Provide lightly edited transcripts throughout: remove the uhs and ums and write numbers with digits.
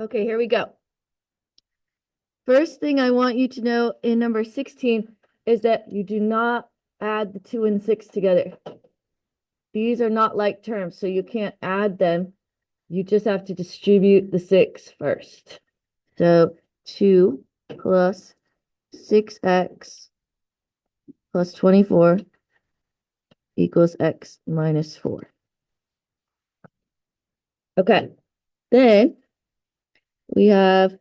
Okay, here we go. First thing I want you to know in number 16 is that you do not add the 2 and 6 together. These are not like terms, so you can't add them. You just have to distribute the 6 first. So 2 plus 6x plus 24 equals x minus 4. Okay, then we have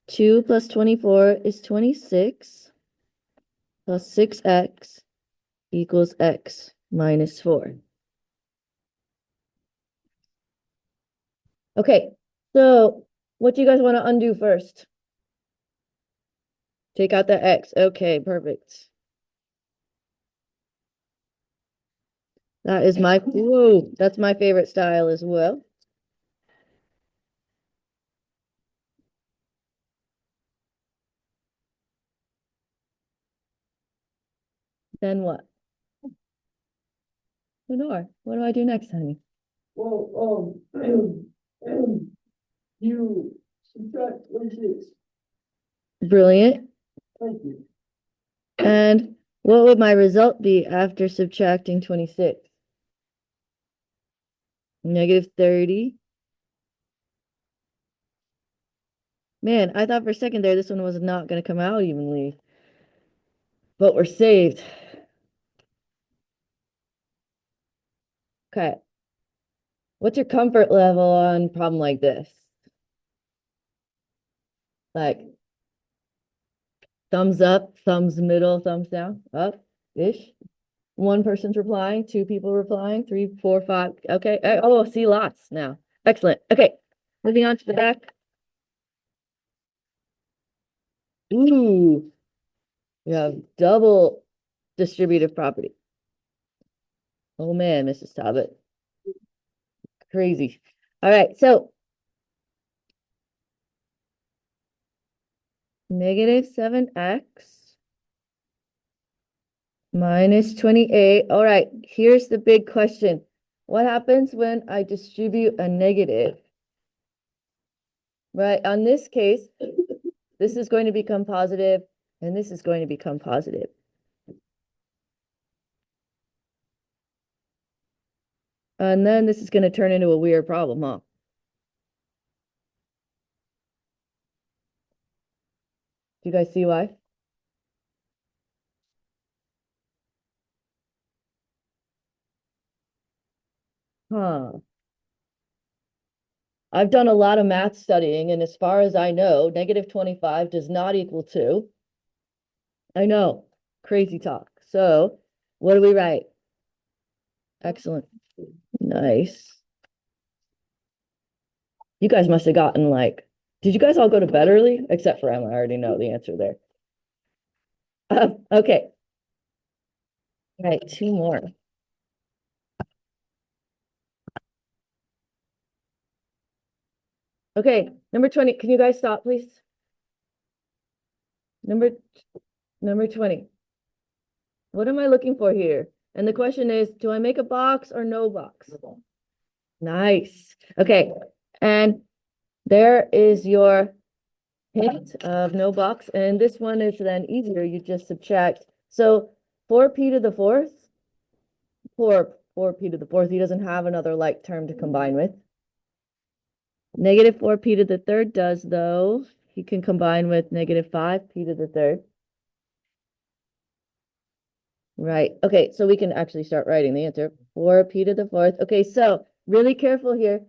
2 plus 24 is 26 plus 6x equals x minus 4. Okay, so what do you guys want to undo first? Take out the x. Okay, perfect. That is my, whoa, that's my favorite style as well. Then what? Lenore, what do I do next, honey? Well, you subtract 26. Brilliant. Thank you. And what would my result be after subtracting 26? Negative 30. Man, I thought for a second there this one was not going to come out evenly. But we're saved. Okay. What's your comfort level on a problem like this? Like thumbs up, thumbs middle, thumbs down, up-ish. One person's replying, two people replying, 3, 4, 5. Okay. Oh, see lots now. Excellent. Okay. Moving on to the back. Ooh, we have double distributive property. Oh man, Mrs. Talbot. Crazy. All right. So negative 7x minus 28. All right. Here's the big question. What happens when I distribute a negative? Right. On this case, this is going to become positive, and this is going to become positive. And then this is going to turn into a weird problem, huh? Do you guys see why? Huh. I've done a lot of math studying, and as far as I know, negative 25 does not equal 2. I know, crazy talk. So what do we write? Excellent. Nice. You guys must have gotten like, did you guys all go to bed early? Except for Emma, I already know the answer there. Okay. All right, 2 more. Okay, number 20. Can you guys stop, please? Number 20. What am I looking for here? And the question is, do I make a box or no box? Nice. Okay. And there is your hint of no box. And this one is then easier. You just subtract. So 4p to the fourth, 4p to the fourth, he doesn't have another like term to combine with. Negative 4p to the third does, though. He can combine with negative 5p to the third. Right. Okay, so we can actually start writing the answer. 4p to the fourth. Okay, so really careful here.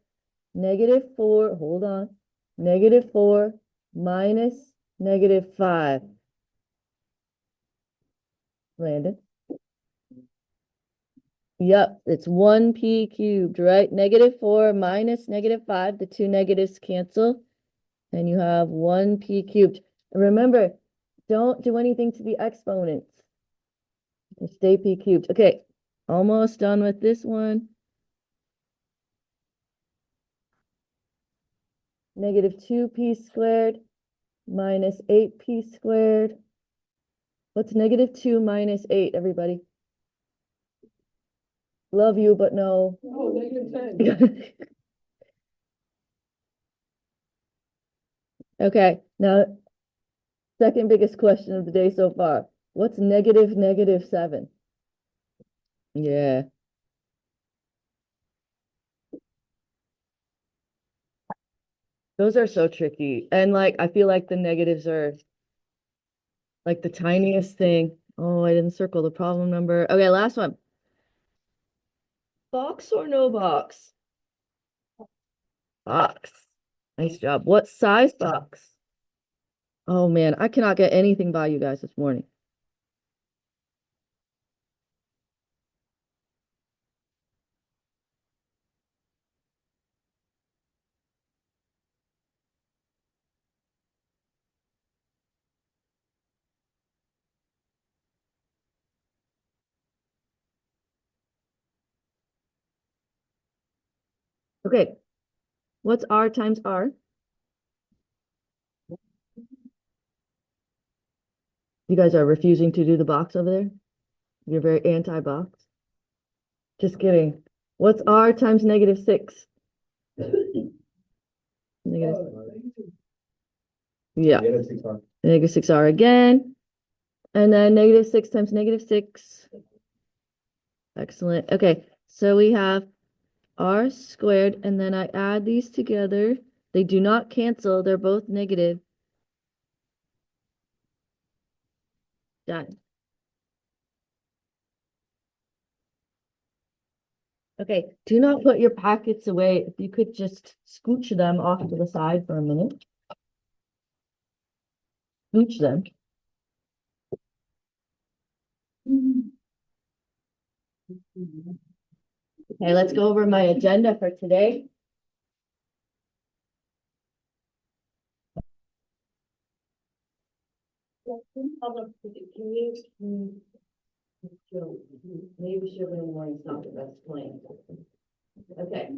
Negative 4, hold on. Negative 4 minus negative 5. Landon. Yep, it's 1p cubed, right? Negative 4 minus negative 5. The two negatives cancel. And you have 1p cubed. And remember, don't do anything to the exponents. Stay p cubed. Okay, almost done with this one. Negative 2p squared minus 8p squared. What's negative 2 minus 8, everybody? Love you, but no. Oh, negative 10. Okay, now, second biggest question of the day so far. What's -7? Yeah. Those are so tricky. And like, I feel like the negatives are like the tiniest thing. Oh, I didn't circle the problem number. Okay, last one. Box or no box? Box. Nice job. What size box? Oh man, I cannot get anything by you guys this morning. Okay, what's R times R? You guys are refusing to do the box over there? You're very anti-box. Just kidding. What's R times -6? Negative, yeah, -6R again. And then -6 times -6. Excellent. Okay, so we have R squared, and then I add these together. They do not cancel. They're both negative. Done. Okay, do not put your packets away. If you could just scooch them off to the side for a minute. Scooch them. Okay, let's go over my agenda for today. Maybe sugar in the morning is not the best plan. Okay.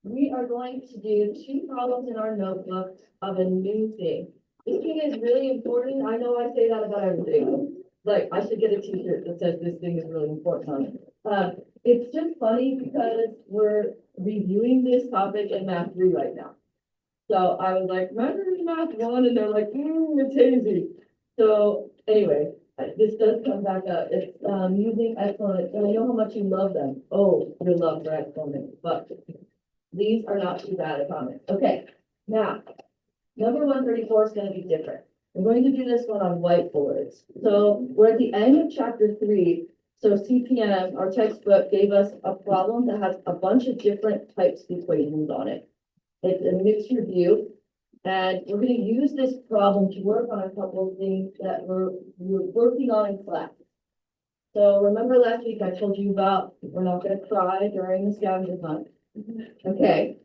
We are going to do 2 problems in our notebook of a new thing. This thing is really important. I know I say that about everything. Like, I should get a t-shirt that says this thing is really important on it. It's just funny because we're reviewing this topic in Math 3 right now. So I was like, remember Math 1? And they're like, it's hazy. So anyway, this does come back up. It's using exponents, and I know how much you love them. Oh, your love for exponents, but these are not too bad at comments. Okay, now, number 134 is going to be different. I'm going to do this one on whiteboards. So we're at the end of chapter 3. So CPM, our textbook, gave us a problem that has a bunch of different types of equations on it. It's a mixed review. And we're going to use this problem to work on a couple of things that we're working on in class. So remember last week I told you about we're not going to cry during the scavenger hunt. Okay.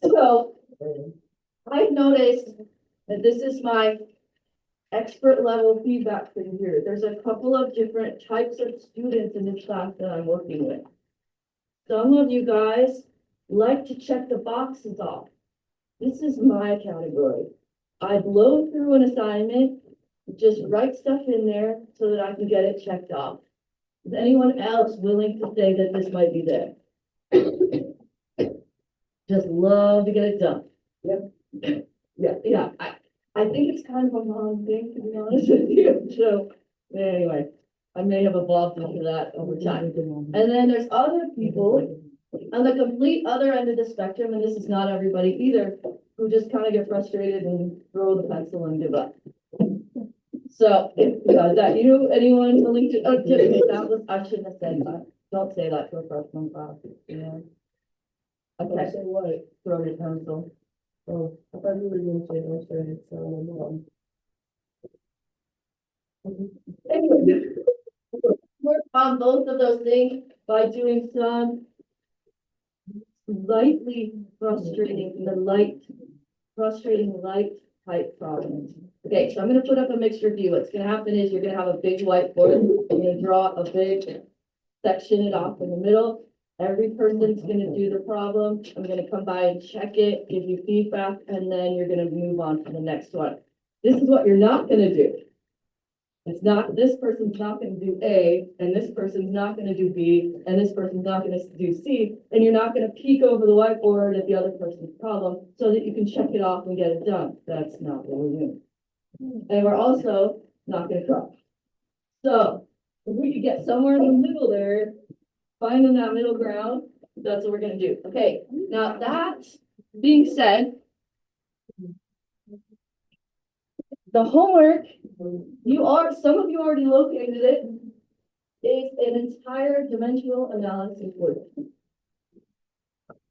So I've noticed that this is my expert level feedback for you here. There's a couple of different types of students in this class that I'm working with. Some of you guys like to check the boxes off. This is my category. I blow through an assignment, just write stuff in there so that I can get it checked off. Is anyone else willing to say that this might be there? Just love to get it done. Yep. Yeah, I think it's kind of a mom thing, to be honest with you. So anyway, I may have evolved into that over time. And then there's other people on the complete other end of the spectrum, and this is not everybody either, who just kind of get frustrated and throw the pencil and give up. So if is that you, anyone willing to, oh, Tiffany, that was, I shouldn't have said that. Don't say that to a freshman class, you know. Okay, say what? Throw your pencil. Oh, I thought you were going to say frustrated, so I don't know. Anyway, work on both of those things by doing some lightly frustrating, frustrating light type problems. Okay, so I'm gonna put up a mixture view. What's gonna happen is you're gonna have a big whiteboard. You're gonna draw a big section it off in the middle. Every person's gonna do the problem. I'm gonna come by and check it, give you feedback, and then you're gonna move on to the next one. This is what you're not gonna do. It's not, this person's not gonna do A, and this person's not gonna do B, and this person's not gonna do C, and you're not gonna peek over the whiteboard at the other person's problem so that you can check it off and get it done. That's not what we're doing. And we're also not gonna cry. So, if we could get somewhere in the middle there, finding that middle ground, that's what we're gonna do. Okay, now that being said, the homework, some of you already located it, is an entire dimensional analysis work.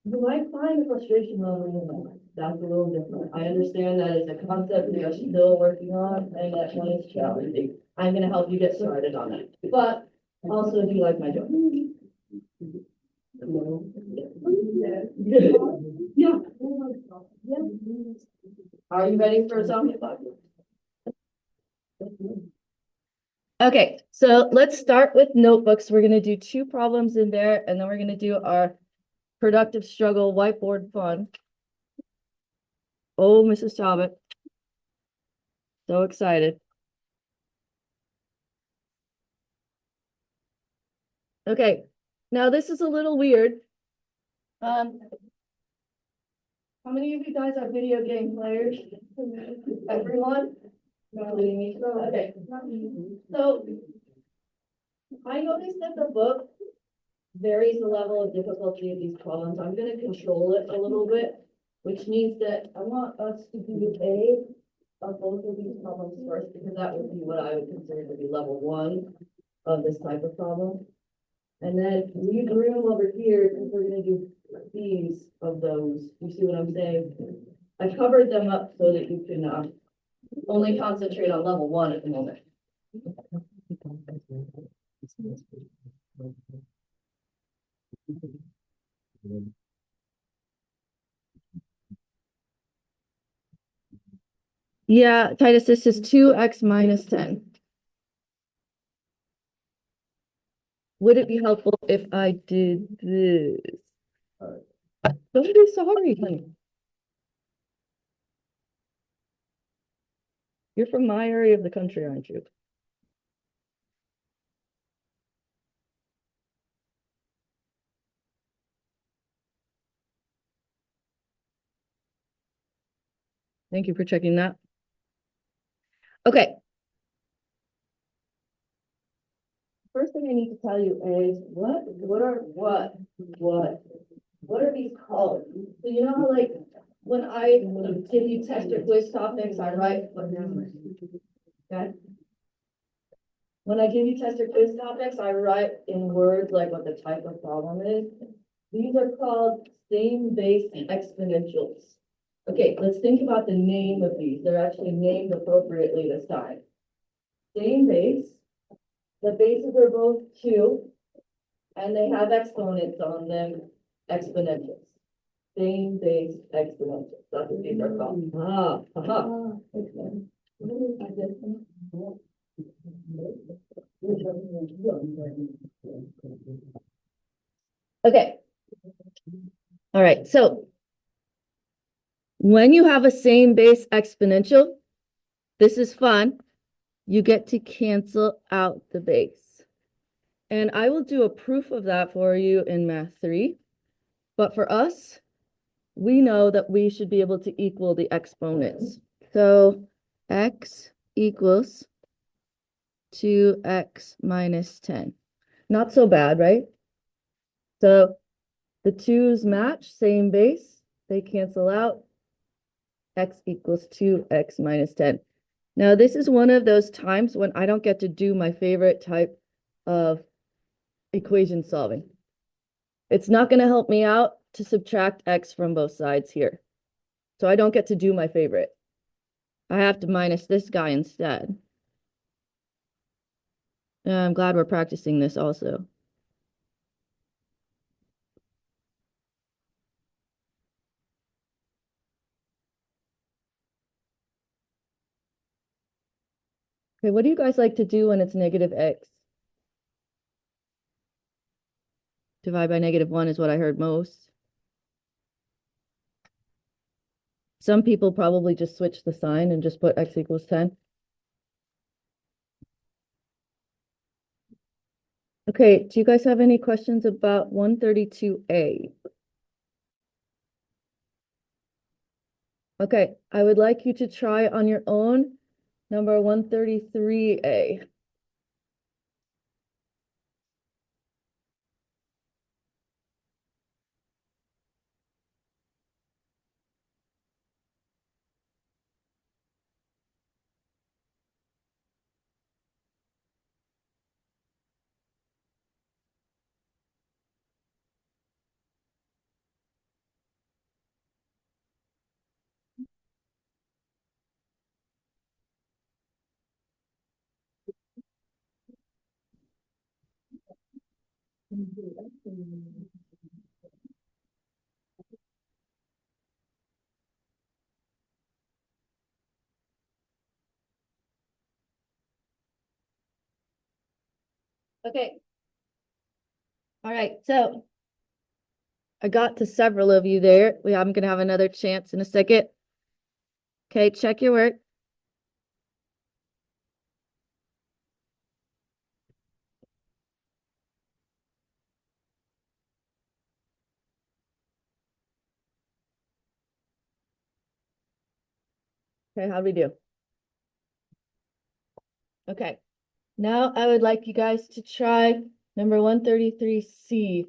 You might find the frustration level, that's a little different. I understand that it's a concept we are still working on and that one is challenging. I'm gonna help you get started on that, but also do you like my joke? Yeah. Are you ready for a zombie apocalypse? Okay, so let's start with notebooks. We're gonna do 2 problems in there, and then we're gonna do our productive struggle whiteboard fun. Oh, Mrs. Talbot. So excited. Okay, now this is a little weird. How many of you guys are video game players? Everyone? Including me. Okay. So I noticed that the book varies the level of difficulty of these problems. I'm gonna control it a little bit, which means that I want us to do A of both of these problems first, because that would be what I would consider to be level 1 of this type of problem. And then leave room over here, because we're gonna do these of those. You see what I'm saying? I covered them up so that you can only concentrate on level 1 at the moment. Yeah, Titus, this is 2x minus 10. Would it be helpful if I did this? Don't be sorry, honey. You're from my area of the country, aren't you? Thank you for checking that. Okay. First thing I need to tell you is what are these called? So you know how like when I give you test or quiz topics, I write what numbers. Okay. When I give you test or quiz topics, I write in words like what the type of problem is. These are called same base exponentials. Okay, let's think about the name of these. They're actually named appropriately this time. Same base. The bases are both 2, and they have exponents on them, exponentials. Same base exponentials. That's what these are called. Okay. All right. So when you have a same base exponential, this is fun. You get to cancel out the base. And I will do a proof of that for you in Math 3. But for us, we know that we should be able to equal the exponents. So x equals 2x minus 10. Not so bad, right? So the 2's match, same base, they cancel out. X equals 2x minus 10. Now, this is one of those times when I don't get to do my favorite type of equation solving. It's not going to help me out to subtract x from both sides here. So I don't get to do my favorite. I have to minus this guy instead. And I'm glad we're practicing this also. Okay, what do you guys like to do when it's negative x? Divide by -1 is what I heard most. Some people probably just switch the sign and just put x equals 10. Okay, do you guys have any questions about 132A? Okay, I would like you to try on your own number 133A. Okay. All right, so I got to several of you there. I'm gonna have another chance in a second. Okay, check your work. Okay, how'd we do? Okay, now I would like you guys to try number 133C.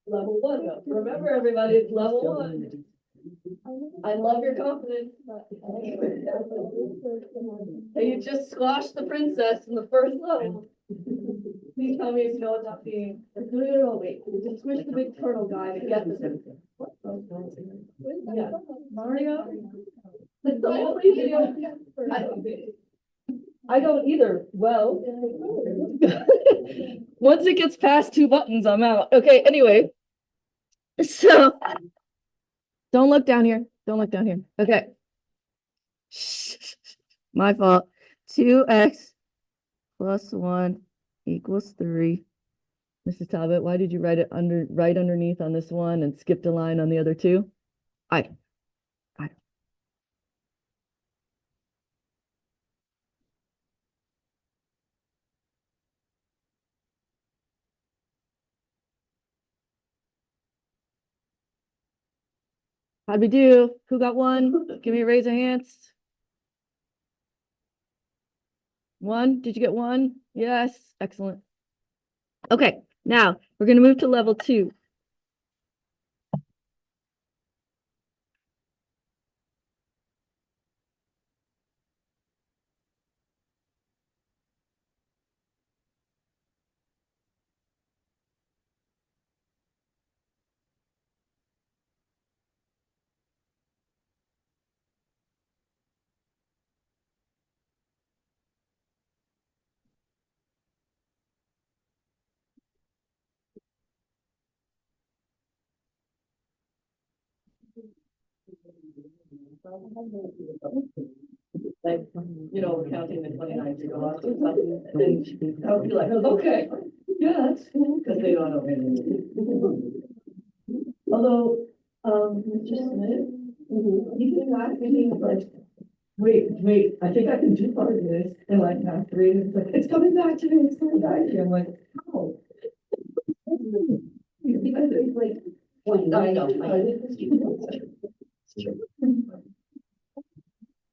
Level one. Remember, everybody, it's level one. I love your confidence. Hey, you just squashed the princess in the first level. Please tell me if you know what that means. No, wait. We just squish the big turtle guy to get this. Yeah. Mario? It's the only video. I don't either. Well. Once it gets past two buttons, I'm out. Okay, anyway. So don't look down here. Don't look down here. Okay. My fault. 2x plus 1 equals 3. Mrs. Talbot, why did you write it right underneath on this one and skipped a line on the other two? I. How'd we do? Who got one? Give me a raise of hands. One? Did you get one? Yes. Excellent. Okay, now we're going to move to level 2. Like, we're counting the 29 gigawatts or something, and then I'll be like, okay, yeah, that's cool, because they don't know anything. Although, just a minute, you can ask me, like, wait, I think I can do part of this, and like, half three, and it's like, it's coming back to me, it's coming back to me, I'm like, how? Because it's like, I know.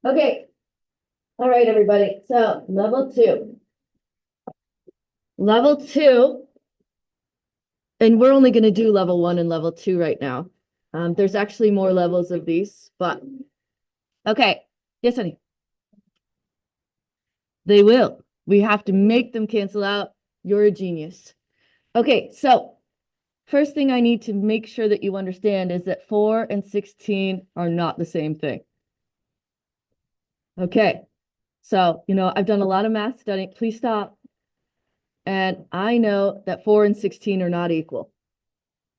Okay. All right, everybody. So level 2. Level 2. And we're only going to do level 1 and level 2 right now. There's actually more levels of these, but okay. Yes, honey. They will. We have to make them cancel out. You're a genius. Okay, so first thing I need to make sure that you understand is that 4 and 16 are not the same thing. Okay, so, I've done a lot of math studying. Please stop. And I know that 4 and 16 are not equal.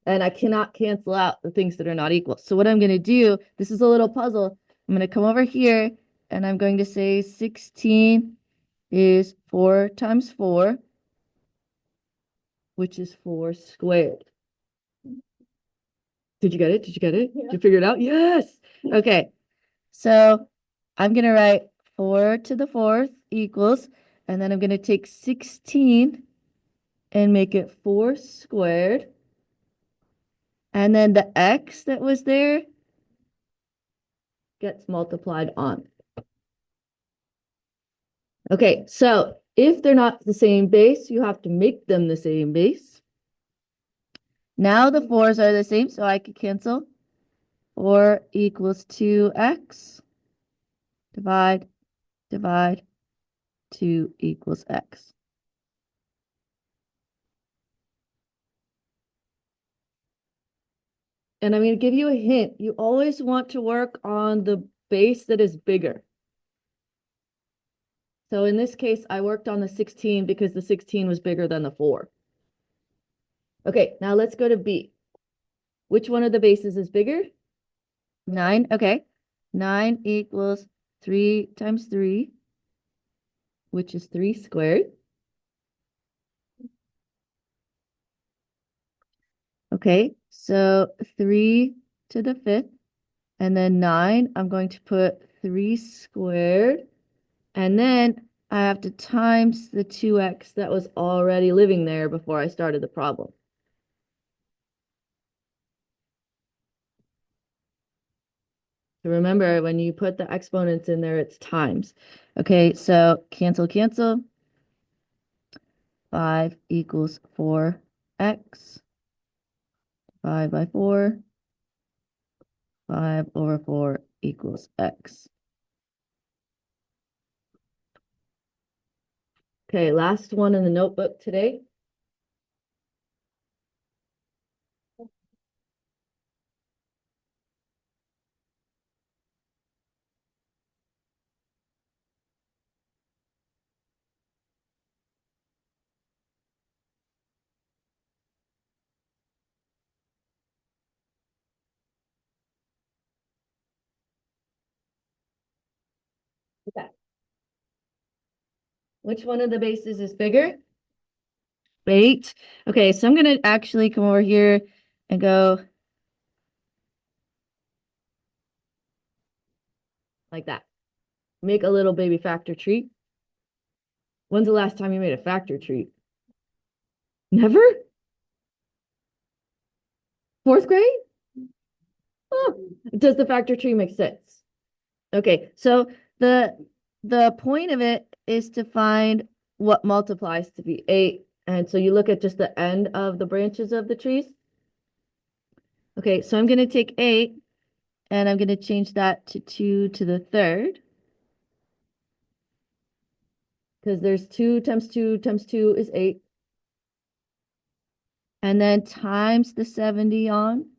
And I cannot cancel out the things that are not equal. So what I'm going to do, this is a little puzzle. I'm going to come over here and I'm going to say 16 is 4 times 4, which is 4 squared. Did you get it? Did you get it? Yeah. Did you figure it out? Yes. Okay. So I'm going to write 4 to the 4th equals, and then I'm going to take 16 and make it 4 squared. And then the x that was there gets multiplied on. Okay, so if they're not the same base, you have to make them the same base. Now the 4's are the same, so I could cancel. 4 equals 2x. Divide, divide. 2 equals x. And I'm going to give you a hint. You always want to work on the base that is bigger. So in this case, I worked on the 16 because the 16 was bigger than the 4. Okay, now let's go to B. Which one of the bases is bigger? 9, okay. 9 equals 3 times 3, which is 3 squared. Okay, so 3 to the 5th, and then 9, I'm going to put 3 squared, and then I have to times the 2x that was already living there before I started the problem. So remember, when you put the exponents in there, it's times. Okay, so cancel, cancel. 5 equals 4x. 5 by 4. 5 over 4 equals x. Okay, last one in the notebook today. Okay. Which one of the bases is bigger? 8. Okay, so I'm going to actually come over here and go like that. Make a little baby factor tree. When's the last time you made a factor tree? Never? 4th grade? Oh, does the factor tree make sense? Okay, so the point of it is to find what multiplies to be 8. And so you look at just the end of the branches of the trees. Okay, so I'm going to take 8 and I'm going to change that to 2 to the 3rd. Because there's 2 times 2 times 2 is 8. And then times the 70 on.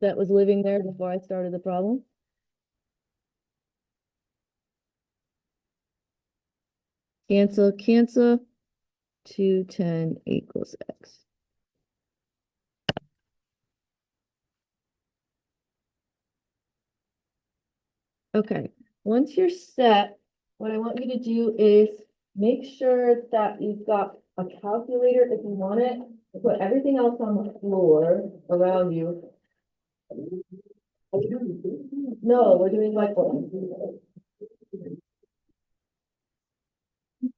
That was living there before I started the problem. Cancel, cancel. 210 equals x. Okay, once you're set, what I want you to do is make sure that you've got a calculator if you want it. Put everything else on the floor around you. No, we're doing whiteboard.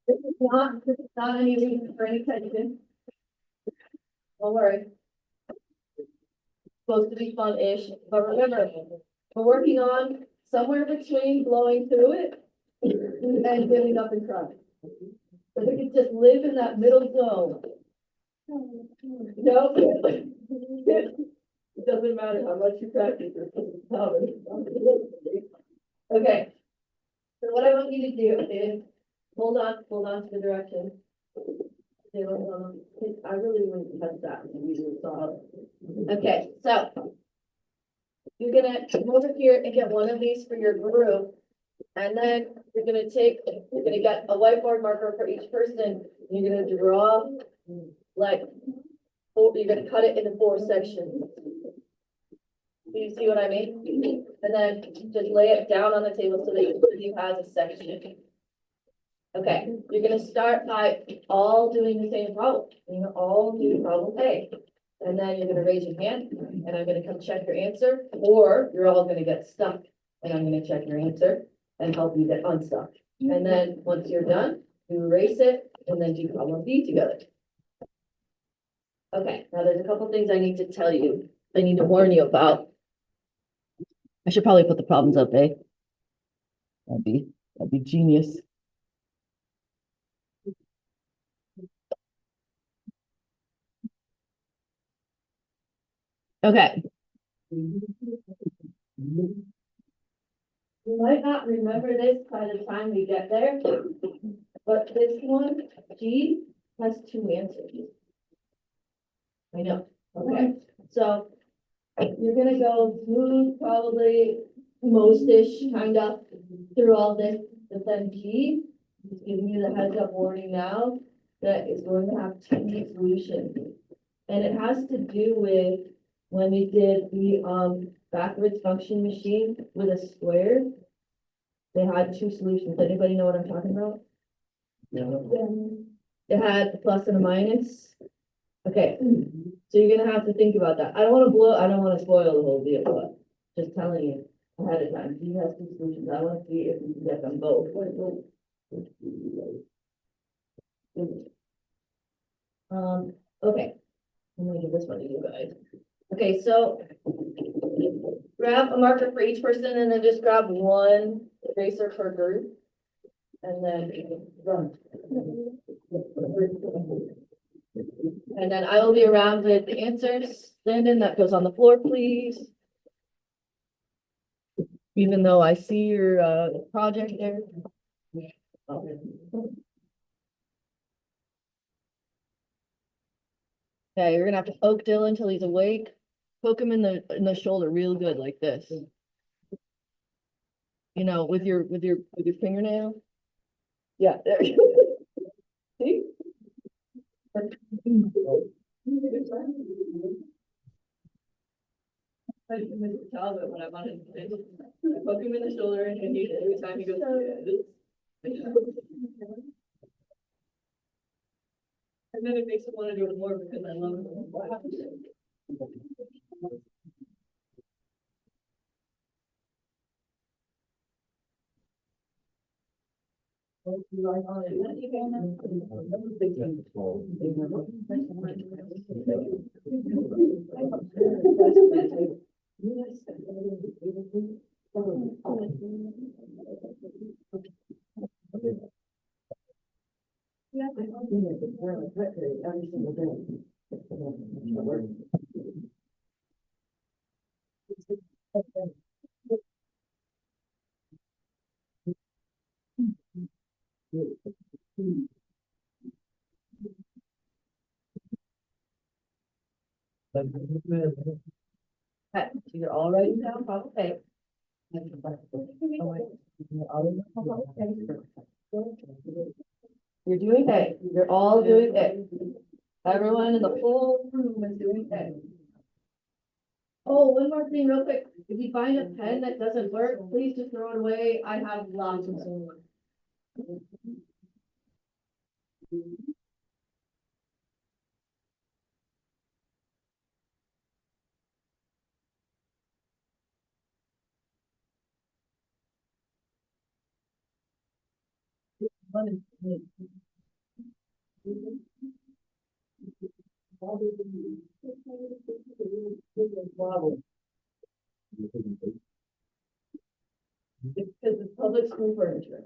This is not any reason for any tension. Don't worry. Supposed to be fun-ish, but remember, we're working on somewhere between blowing through it and giving up and trying. So we could just live in that middle zone. No, it doesn't matter how much you practice or something. Okay, so what I want you to do is, hold on to the direction. I really wouldn't touch that when we do it. Okay, so. You're gonna come over here and get one of these for your group. And then you're gonna get a whiteboard marker for each person. You're gonna draw like, you're gonna cut it into 4 sections. Do you see what I mean? And then just lay it down on the table so that each of you has a section. Okay, you're gonna start by all doing the same problem. You're gonna all do problem A. And then you're gonna raise your hand and I'm gonna come check your answer, or you're all gonna get stuck and I'm gonna check your answer and help you get unstuck. And then once you're done, you erase it and then do problem B together. Okay, now there's a couple things I need to tell you. I need to warn you about. I should probably put the problems up, eh? That'd be genius. Okay. You might not remember this by the time we get there, but this one, G, has 2 answers. I know, okay, so you're gonna go through probably most-ish kind of through all this, but then G, just giving you the heads up warning now, that is going to have 2 solutions. And it has to do with when we did the backwards function machine with a square. They had 2 solutions. Anybody know what I'm talking about? No. It had a plus and a minus. Okay, so you're gonna have to think about that. I don't wanna spoil the whole deal, but just telling you ahead of time. He has 2 solutions. I wanna see if we can get them both. Okay. I'm gonna give this one to you guys. Okay, so grab a marker for each person and then just grab 1 eraser per group. And then run. And then I will be around with the answers. Landon, that goes on the floor, please. Even though I see your project there. Okay, you're gonna have to poke Dylan until he's awake. Poke him in the shoulder real good like this. You know, with your fingernail. Yeah, there you go. See? I did a job at when I wanted to poke him in the shoulder and every time he goes. And then it makes him want to do it more because I love him. Every single day. Okay, so you're all writing down problem A. You're doing A. You're all doing A. Everyone in the whole room is doing A. Oh, one more thing real quick. If you find a pen that doesn't work, please just throw it away. I have lots of them. It's because it's public school furniture.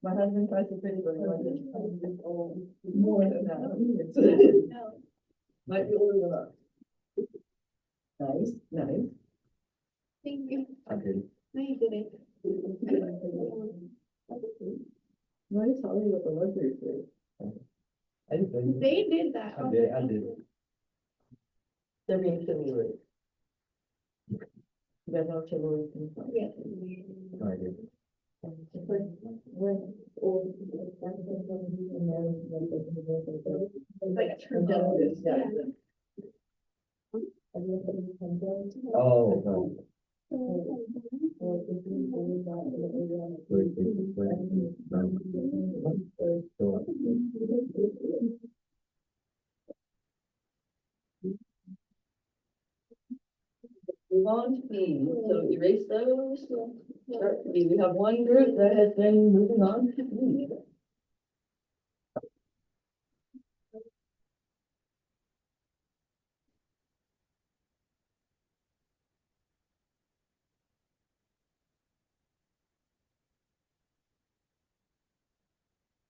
My husband tries to finish it. More than that. Might be older than that. Nice, nice. did. No, you didn't. Nice, tell me what the luxury is. I did. They did that. I did, I did. They're being chivalry. You guys know chivalry? Yes. I did. It's like when old people start to think of you and then It's like a turn justice, yeah. Oh, no. Wait, so, Move on to B, so erase those. Start to B. We have one group that has been moving on to B.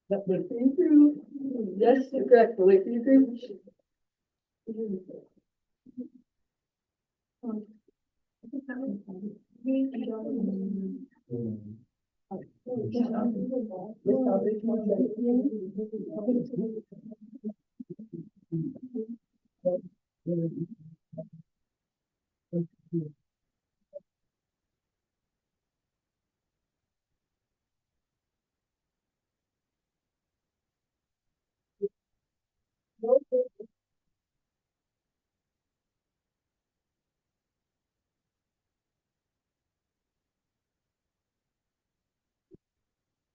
Yep, wait for your group. Yes, you're correct, but wait for your group.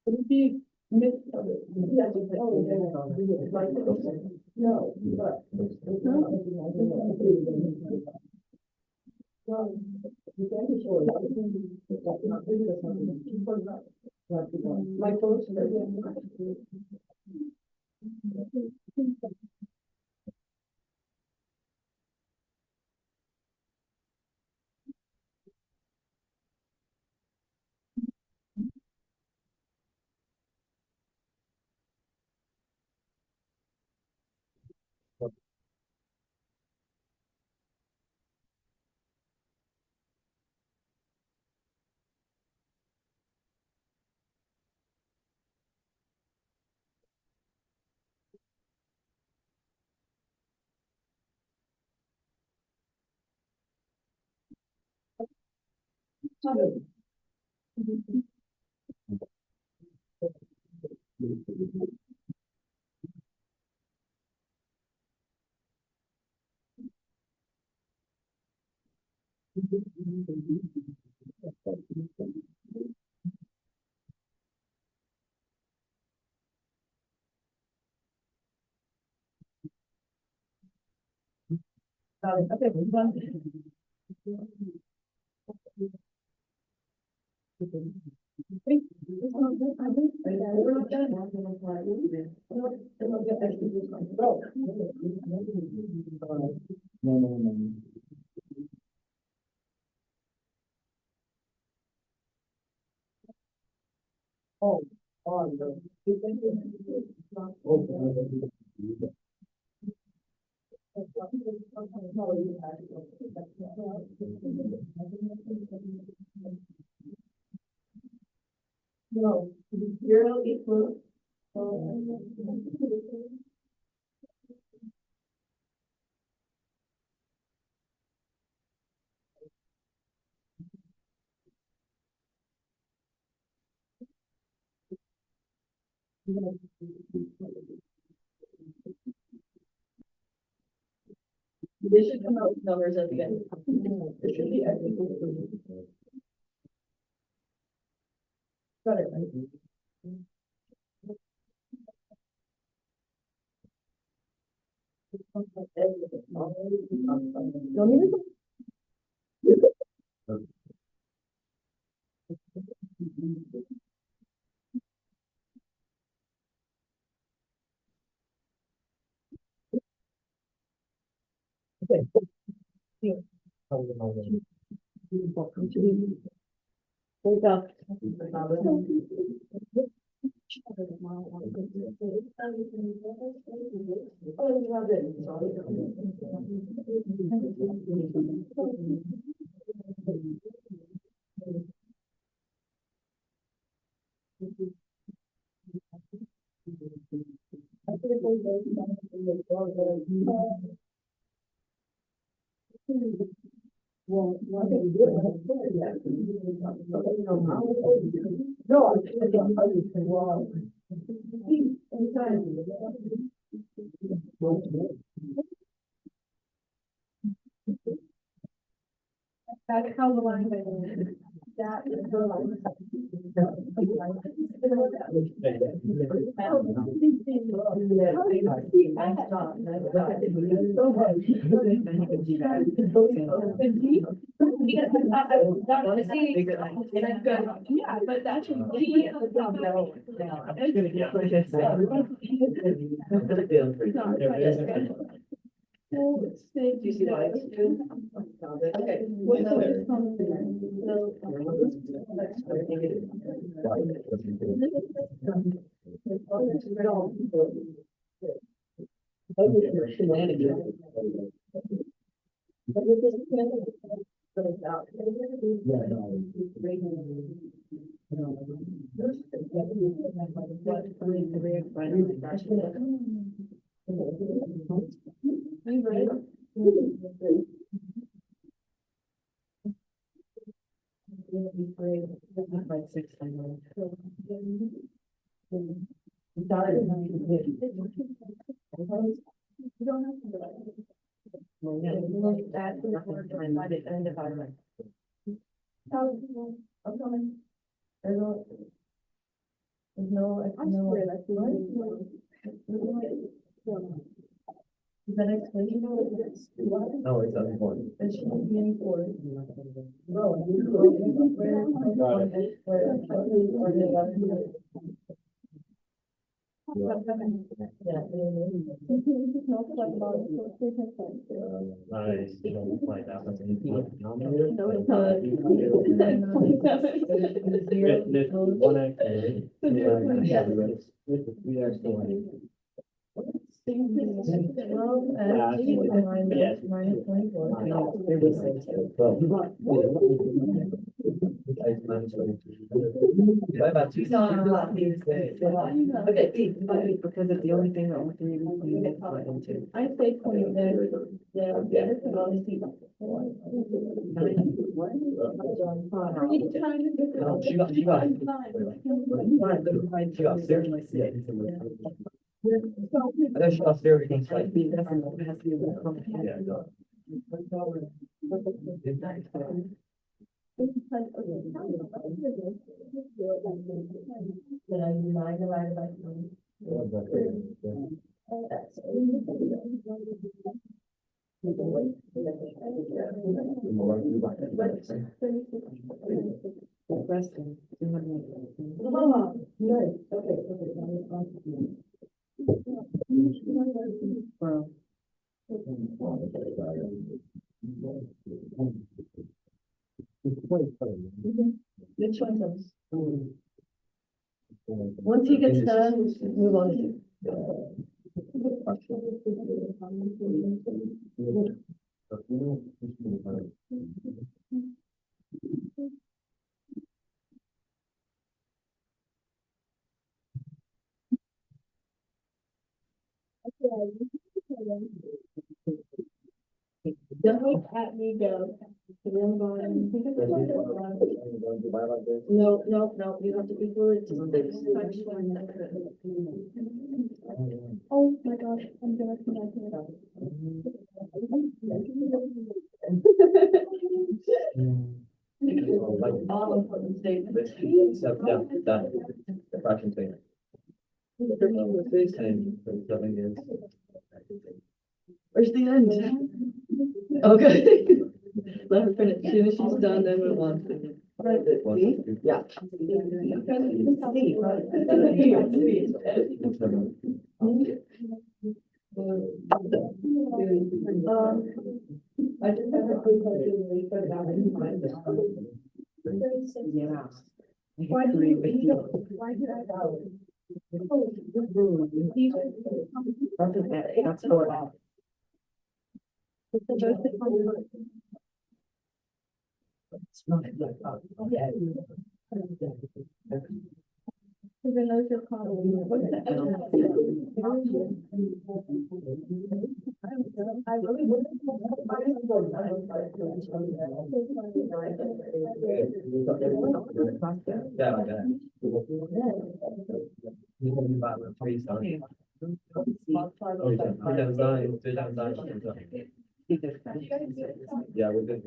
Would it be mixed? Yeah, no, but. Well, you can't be sure. My coach. Okay, move on. no, no, no. Oh, on the. No, zero equals. They should come out with numbers at the end. It should be. Got it, right? Don't need to. Okay. Here. There you go. Oh, you have it. Well, one thing you do, no, I just, well. That's how the line is. That is the line. Yeah, but that's. Do you see why? Okay. Like 6, I know. Well, yeah, that's the first time by the end of our life. I'm coming. There's no. Is that explaining? No, it's unimportant. It shouldn't be any for. Nice. You don't like that one. There's one activity. We actually. Okay, because it's the only thing that only three we can get into. I say 20 minutes. Yeah, I know she lost everything. Like, that's what has to be with the Yeah, no. Did I deny the right about money? Resting. Good, okay. Well. Good choices. Once he gets done, move on to. Don't look at me go. No, you have to equal it to 6 times 1. Oh my gosh, I'm gonna connect it. All important statements. The fraction thing. Where's the end? Okay. Let her finish. As soon as she's done, then move on. Yeah. I just have a quick question. Yeah. Why do you, why did I go? That's for. It's not like, yeah. Even though you're probably. I really would. Yeah, like that. You can buy the three stars. Three times nine, 3 times 9. Yeah, we're good.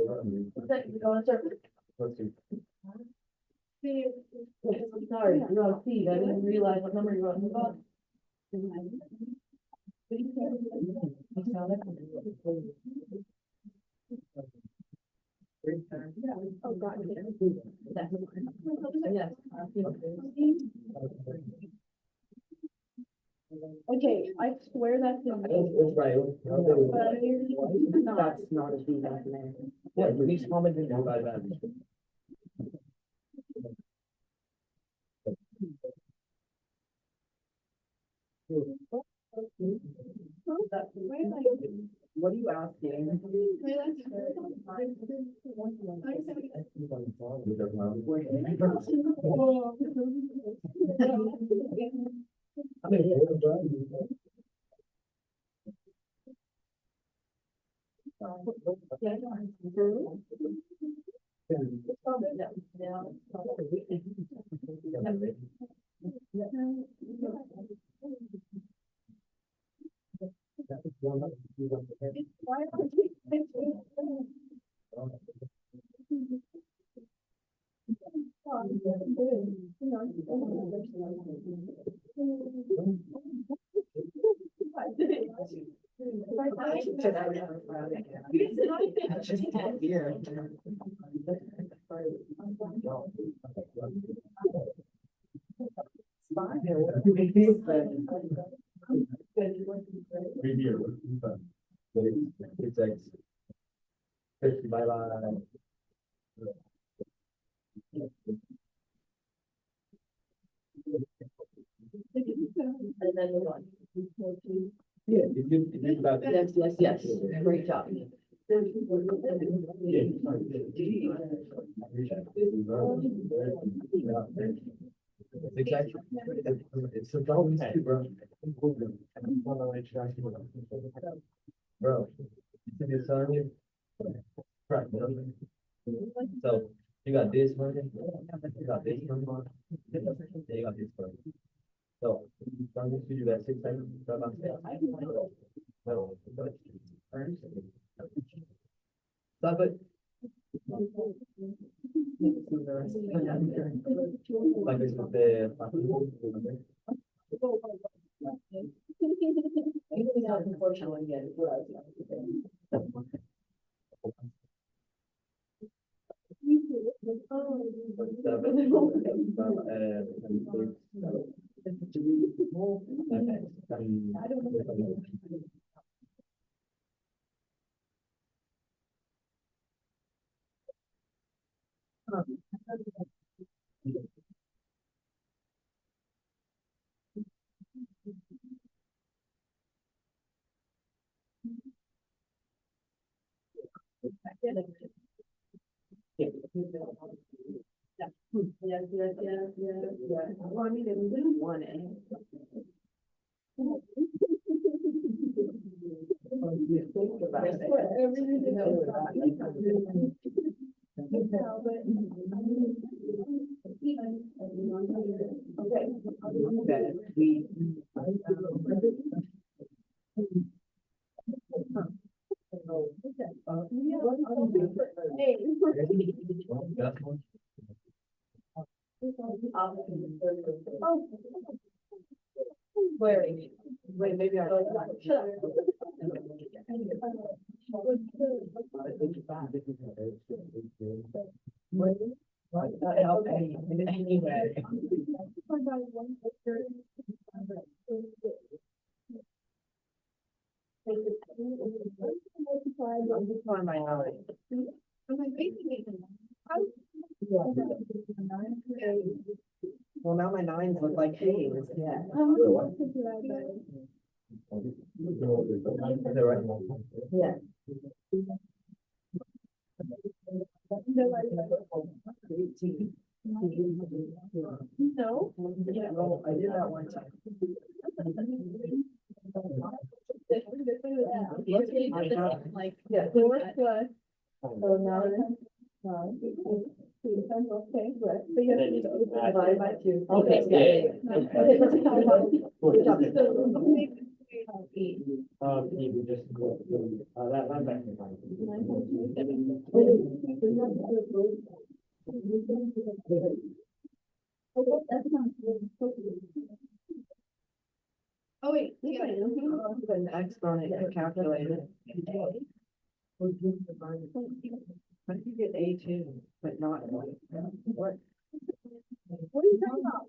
Let's see. Sorry, you're on C, I didn't realize what number you're on. Oh, God. Yes. Okay, I swear that's in. It's right. That's not a B, that's an A. Yeah, release comment and by that. What are you asking? Just here. It's like. Bye bye. And then move on. Yeah, if you about. Yes, great job. It's actually, it's a problem too, bro. Bro, it's telling you. Right. So you got this one, you got this one, then you got this one. So, I'm just do that 6 times. No. Stop it. Like this with the. Unfortunately, yeah. Yes, yeah. Well, I mean, it was just one A. Think about Where? Wait, maybe I. Anyway. I'm just on my eye. Well, now my nines look like A's, yeah. Yeah. No. Yeah. Like, yeah. Four plus. So now. Okay, right. So you have to divide by two. Okay, yeah. Okay, let's count about. Good job. You just go, that back to mine. Oh, wait. Yeah. An exponent calculator. But you get A two, but not. What? What are you talking about?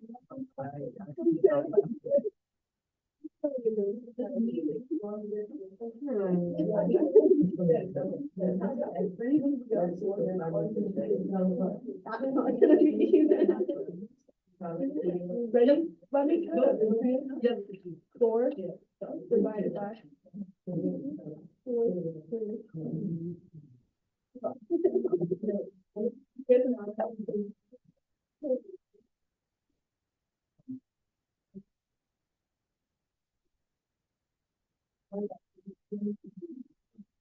Ready? Let me go. Yep. 4 divided by. 4, 3.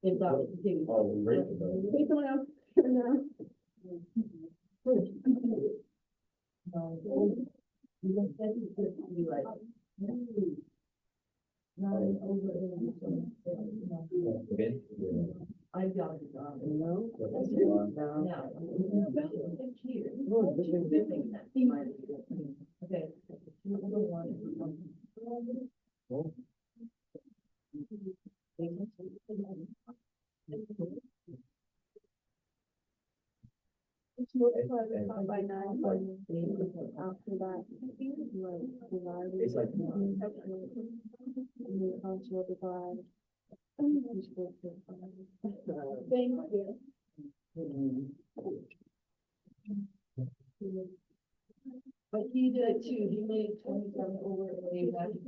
It's out. Oh, great. Please don't ask her now. Okay. I got it, no. Okay. It's multiplied by 9. After that, divide. It's like. Multiply. Thank you. But he did it too, he made 27 over a magic.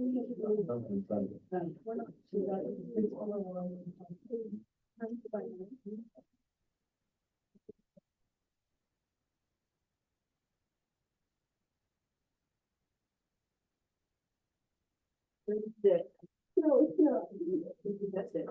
No, it's not. That's it.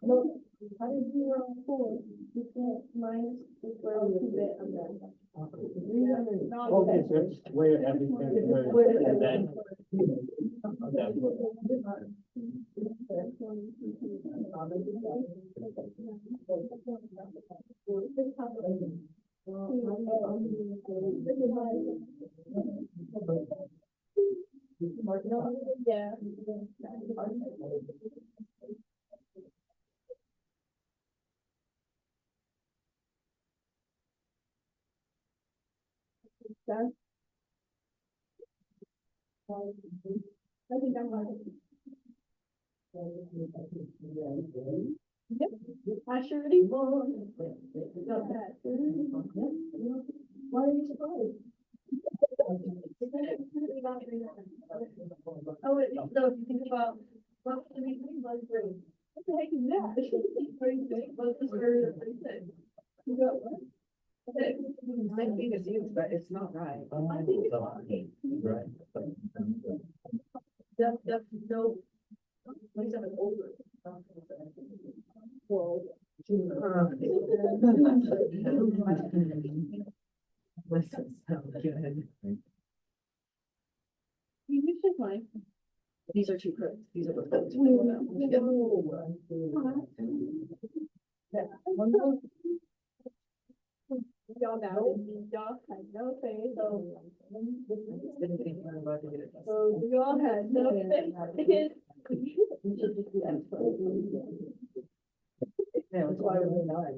No, how did you roll 4? You can't minus the square root of it, I'm done. Okay, so it's where everything is, and then. Yeah. Done. I think I'm right. Yep, I sure do. Why are you surprised? Oh, wait, so if you think about what the reason was great. What the heck is that? What's the square root of 36? You got what? Okay. Same thing as you, but it's not right. I think it's fine. Right. Yep, no, This is so good. You should like. These are two correct. These are both. Y'all know, y'all had no say, so. So you all had no say. Yeah, that's why we're not.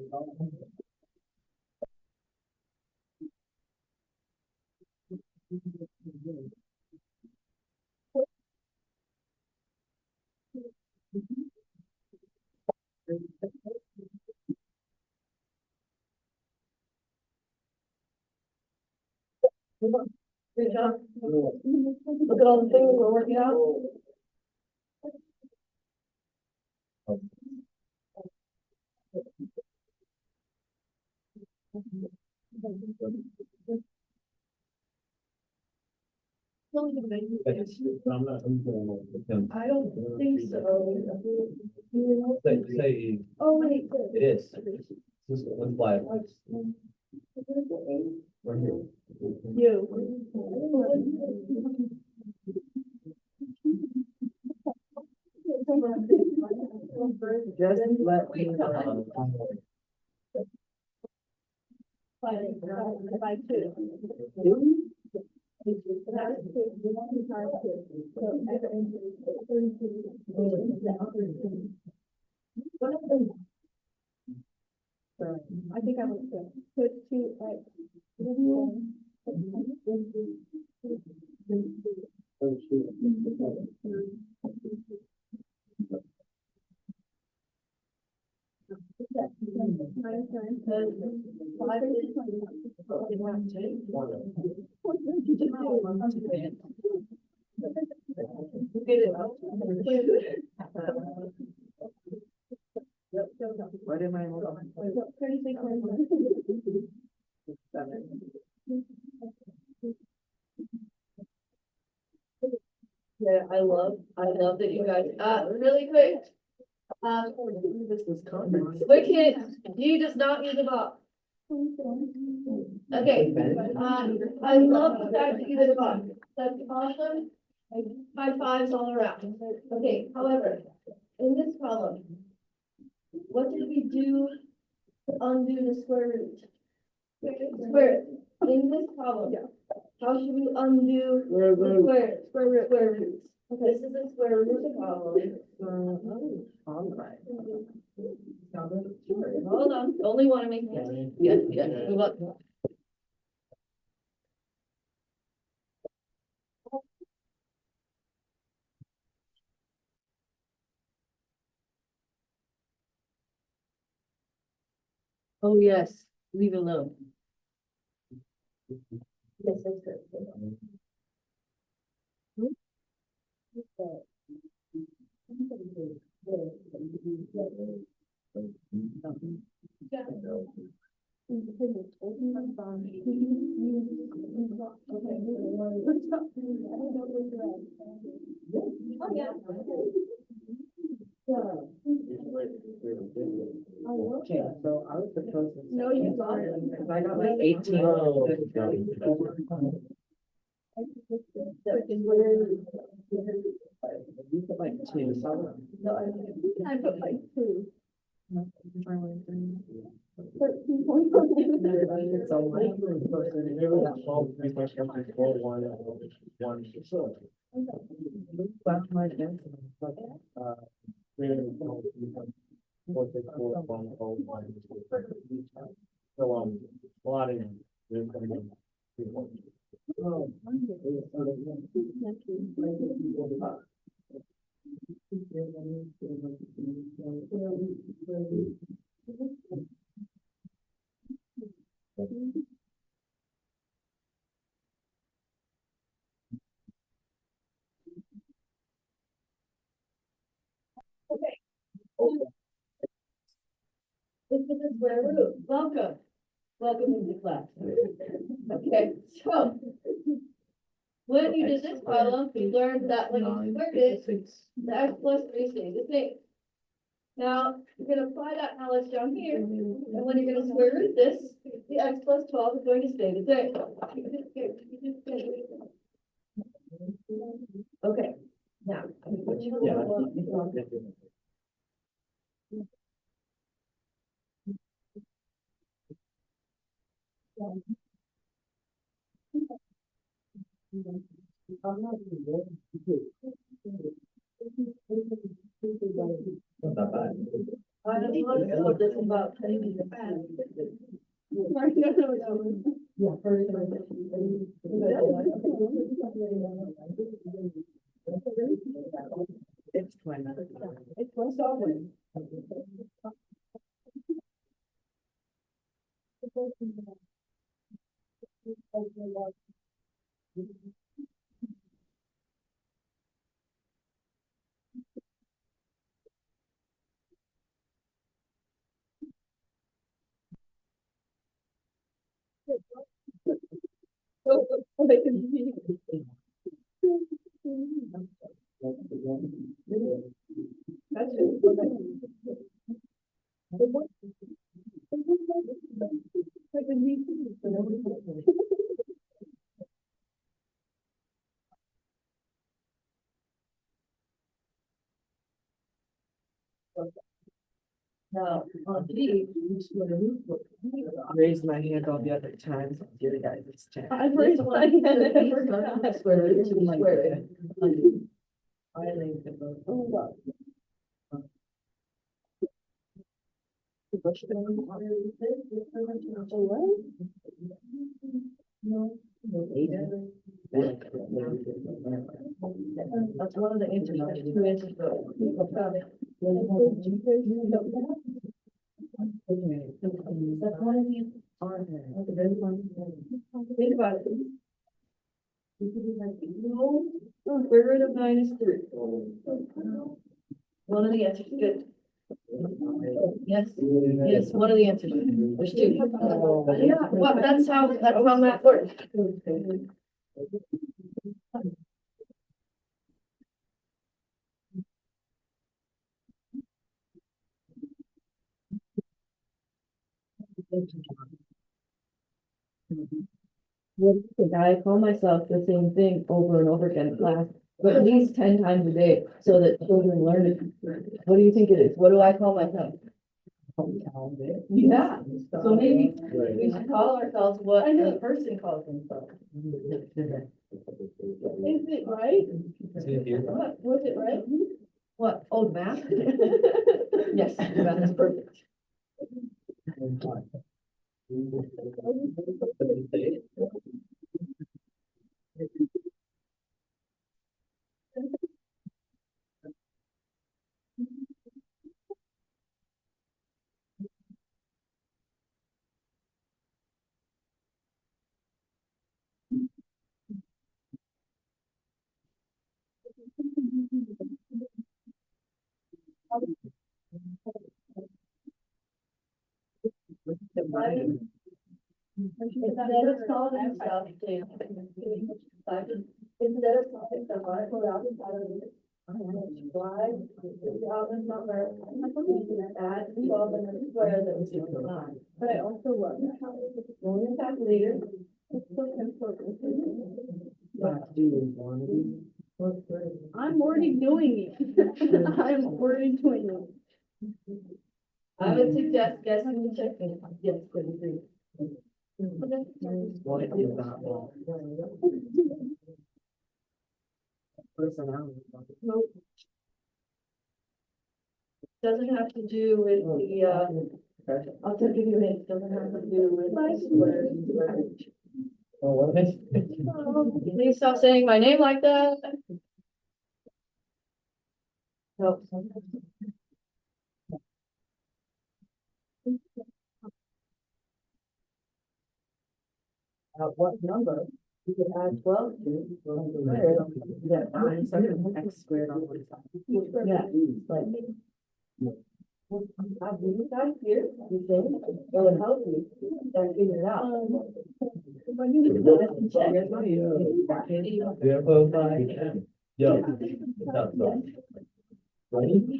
Good job. Look at all the things we're working out. I don't think so. Say, Oh, wait. it is. Just one slide. Right here. You. Just let me. By two. I think I was good. Put two, like. What am I? Yeah, I love that you guys, really quick. This was conference. Wicked, you does not need the box. Okay, I love the fact that you did a box. That's awesome. High fives all around. Okay, however, in this column, what did we do to undo the square root? Square, in this column, how should we undo the square roots? This is a square root column. All right. Hold on, only want to make, yes, move up. Oh, yes, leave it alone. Yes, that's good. Okay, so I was supposed to. No, you got it. Cause I got like 18. You put like two, so. I put like two. It's a lot. That's my guess. This is the square root. Welcome. Welcome to the class. Okay, so. When you did this column, you learned that when you squared it, the x plus 3 stays the same. Now, you're gonna apply that knowledge down here, and when you're gonna square root this, the X plus 12 is going to stay the same. Okay, now. Not that bad. I don't want to know this about training the fan. Yeah. It's 20. It's one software. So they can see. That's it. Now, on G, Raised my hand all the other times. Give you guys this chance. I've raised my hand every time. I swear it, I swear it. I think the vote. Oh, God. No. That's one of the answers, there's two answers, though. That's one of the answers. Okay, there's one. Think about it. No, square root of 9 is 3. One of the answers, good. Yes, yes, one of the answers. There's two. Yeah, well, that's how math works. What do you think? I call myself the same thing over and over again in class, but at least 10 times a day so that children learn it. What do you think it is? What do I call myself? Yeah, so maybe we should call ourselves what the person calls themselves. Is it right? What, was it right? What, old math? Yes, math is perfect. Instead of solving stuff, instead of solving stuff, I pull out the side of it. Why? The album number, add 12 and then square that was 9. But I also love that. Going in calculator. It's so important. I'm already doing it. I'm already doing it. I would suggest guessing the checking. Yes, good agree. What is that? Personality. Nope. Doesn't have to do with the, I'll give you a hint, doesn't have to do with square. Oh, what? Please stop saying my name like that. Nope. What number? You could add 12 to. Yeah, 9, so x squared on one side. Yeah, like. Have you guys here, you think, it would help you, then figure it out. Yo, what's up, bro? Ready?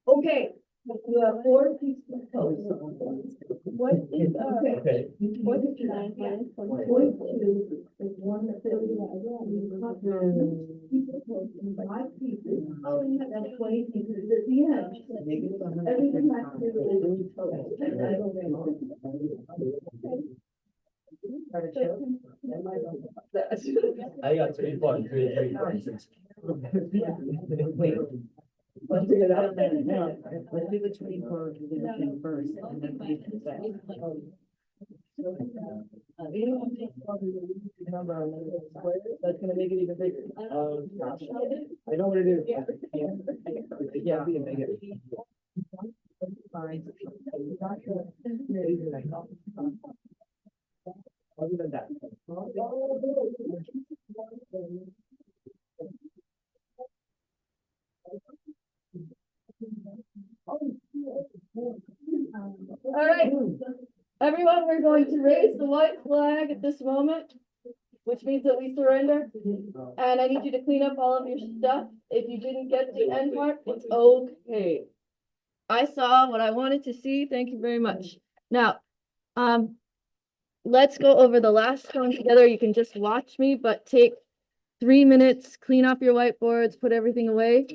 Okay, You have four pieces of toast. What is, Okay. what is 9 minus 1.2 is 130. Five pieces. Oh, you have 20 pieces at the end. Everything has to do with total. I got 3.33. Wait. Let's do it out there now. Let's do the 24 thing first and then we can say. Number on the square, that's gonna make it even bigger. I know what it is. Yeah. Fine. Other than that. All right, everyone, we're going to raise the white flag at this moment, which means that we surrender. And I need you to clean up all of your stuff. If you didn't get the end part, it's okay. I saw what I wanted to see. Thank you very much. Now, let's go over the last one together. You can just watch me, but take 3 minutes, clean up your whiteboards, put everything away.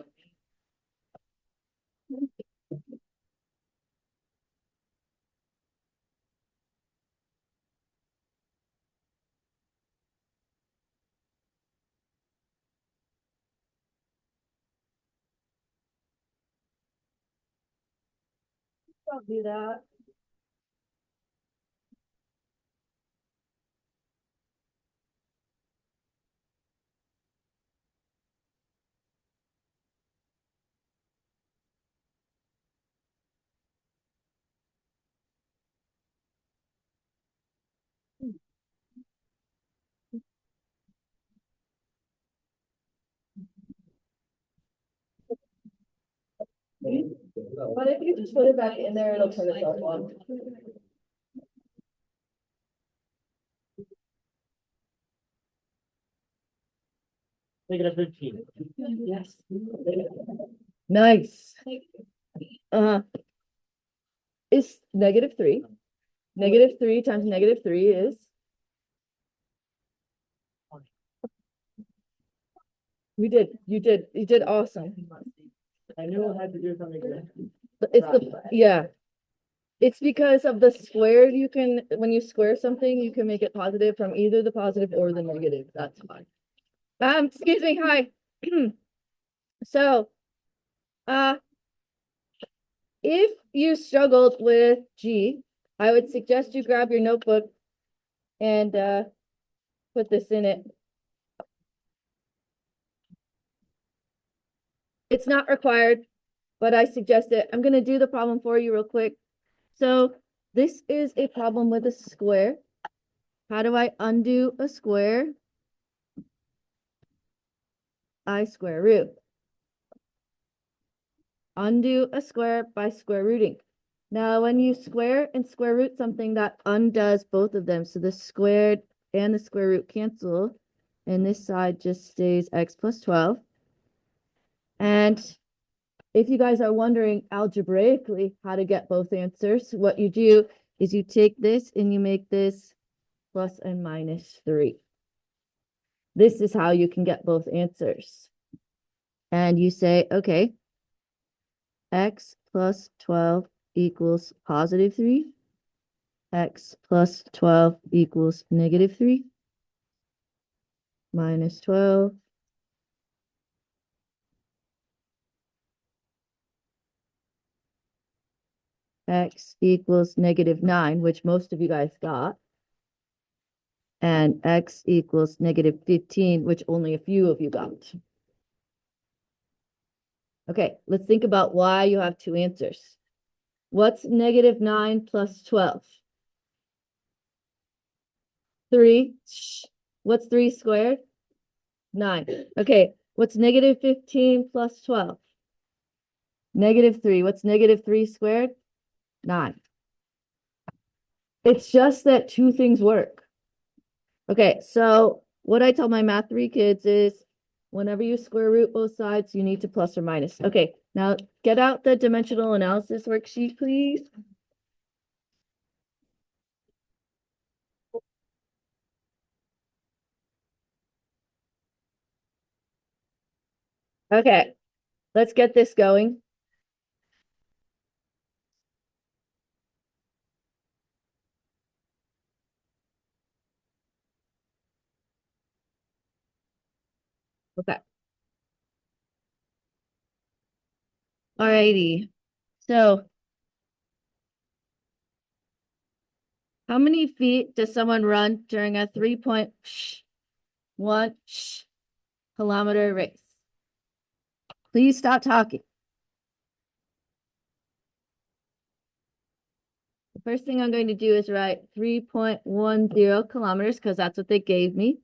I'll do that. But if you just put it back in there, it'll turn itself on. -15. Yes. Nice. Is -3. -3 times -3 is? You did awesome. I knew I had to do something good. It's yeah. It's because of the squared, you can, when you square something, you can make it positive from either the positive or the negative, that's fine. Excuse me, hi. So, if you struggled with G, I would suggest you grab your notebook and, put this in it. It's not required, but I suggest it. I'm gonna do the problem for you real quick. So this is a problem with a square. How do I undo a square? I square root. Undo a square by square rooting. Now, when you square and square root something, that undoes both of them. So the squared and the square root cancel. And this side just stays x plus 12. And if you guys are wondering algebraically how to get both answers, what you do is you take this and you make this plus and minus 3. This is how you can get both answers. And you say, okay, x plus 12 equals positive 3. X plus 12 equals negative 3. Minus 12. X equals -9, which most of you guys got. And x equals -15, which only a few of you got. Okay, let's think about why you have two answers. What's -9 plus 12? 3. What's 3 squared? 9. Okay, what's -15 plus 12? -3. What's -3 squared? 9. It's just that two things work. Okay, so what I tell my math 3 kids is whenever you square root both sides, you need to plus or minus. Okay, Now get out the dimensional analysis worksheet, please. Okay, let's get this going. Okay. Alrighty. So how many feet does someone run during a 3.1 kilometer race? Please stop talking. The first thing I'm going to do is write 3.10 kilometers because that's what they gave me.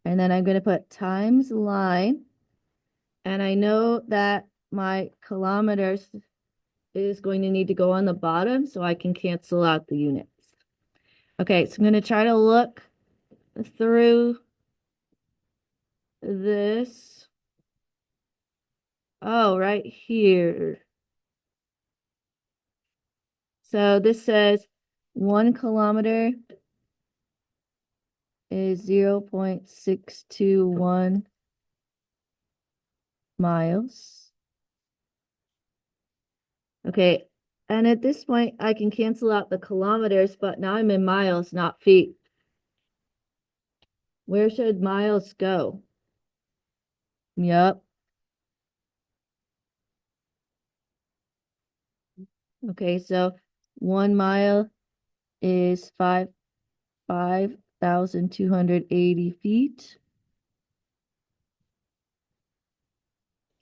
And then I'm going to put times line. And I know that my kilometers is going to need to go on the bottom so I can cancel out the units. Okay, so I'm going to try to look through this. Oh, right here. So this says 1 kilometer is 0.621 miles. Okay, and at this point, I can cancel out the kilometers, but now I'm in miles, not feet. Where should miles go? Yep. Okay, so 1 mile is 5,280 feet.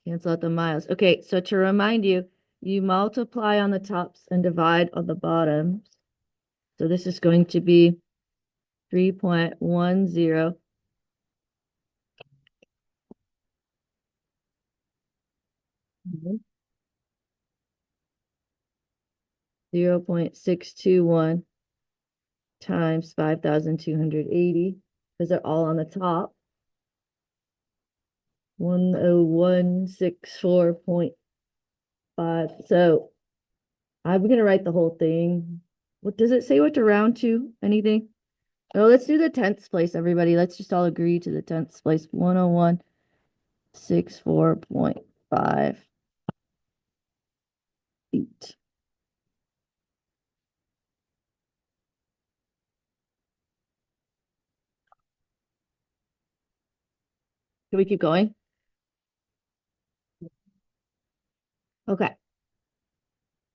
Cancel out the miles. Okay, so to remind you, you multiply on the tops and divide on the bottoms. So this is going to be 3.10. 0.621 times 5,280 because they're all on the top. 10164.5. So I'm going to write the whole thing. What does it say what to round to? Anything? Oh, let's do the tenths place, everybody. Let's just all agree to the tenths place. 10164.5 feet. Can we keep going? Okay.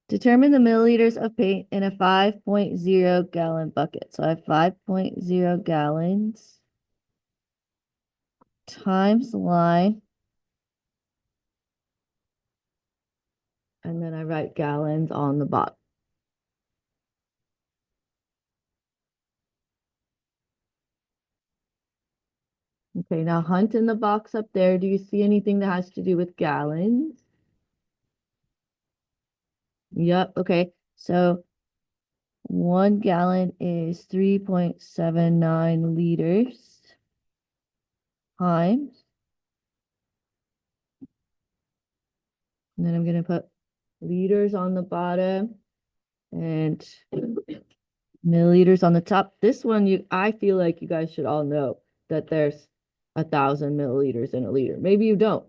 Determine the milliliters of paint in a 5.0 gallon bucket. So I have 5.0 gallons times the line. And then I write gallons on the bottom. Okay, now hunt in the box up there. Do you see anything that has to do with gallons? Yep, okay. So 1 gallon is 3.79 liters times. And then I'm going to put liters on the bottom and milliliters on the top. This one, I feel like you guys should all know that there's 1,000 milliliters in a liter. Maybe you don't.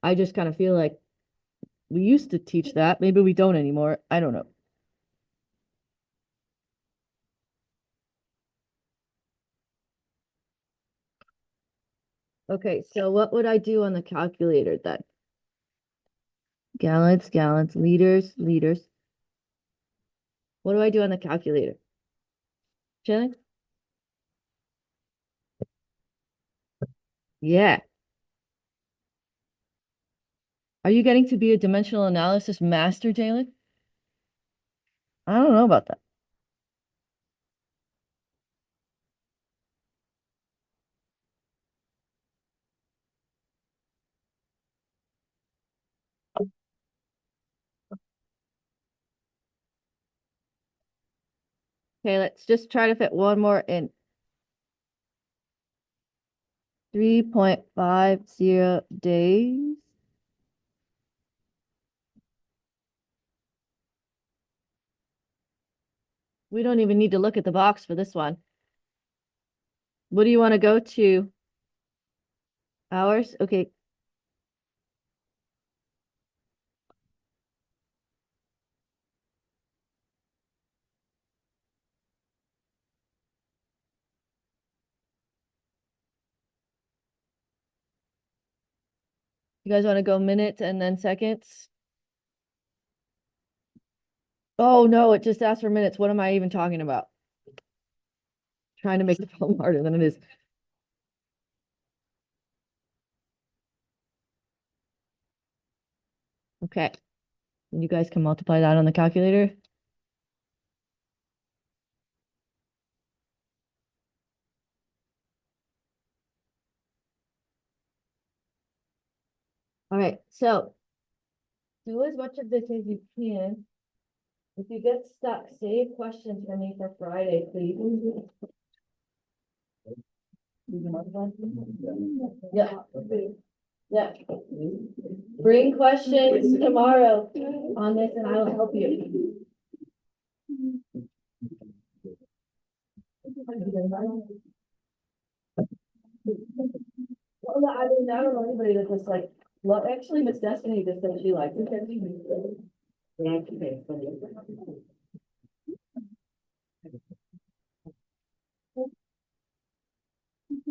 I just kind of feel like we used to teach that. Maybe we don't anymore. I don't know. Okay, so what would I do on the calculator then? Gallons, gallons, liters, liters. What do I do on the calculator? Shannon? Yeah. Are you getting to be a dimensional analysis master, Jalen? I don't know about that. Okay, let's just try to fit one more in. 3.50 days. We don't even need to look at the box for this one. What do you want to go to? Hours? Okay. You guys want to go minutes and then seconds? Oh, no, it just asked for minutes. What am I even talking about? Trying to make the problem harder than it is. Okay. And you guys can multiply that on the calculator. All right, so do as much of this as you can. If you get stuck, save questions for me for Friday, please. Yeah. Yeah. Bring questions tomorrow on this and I will help you. Well, no, I mean, I don't know anybody that just like, well, actually, Miss Destiny just said she liked it. Yeah, okay, so.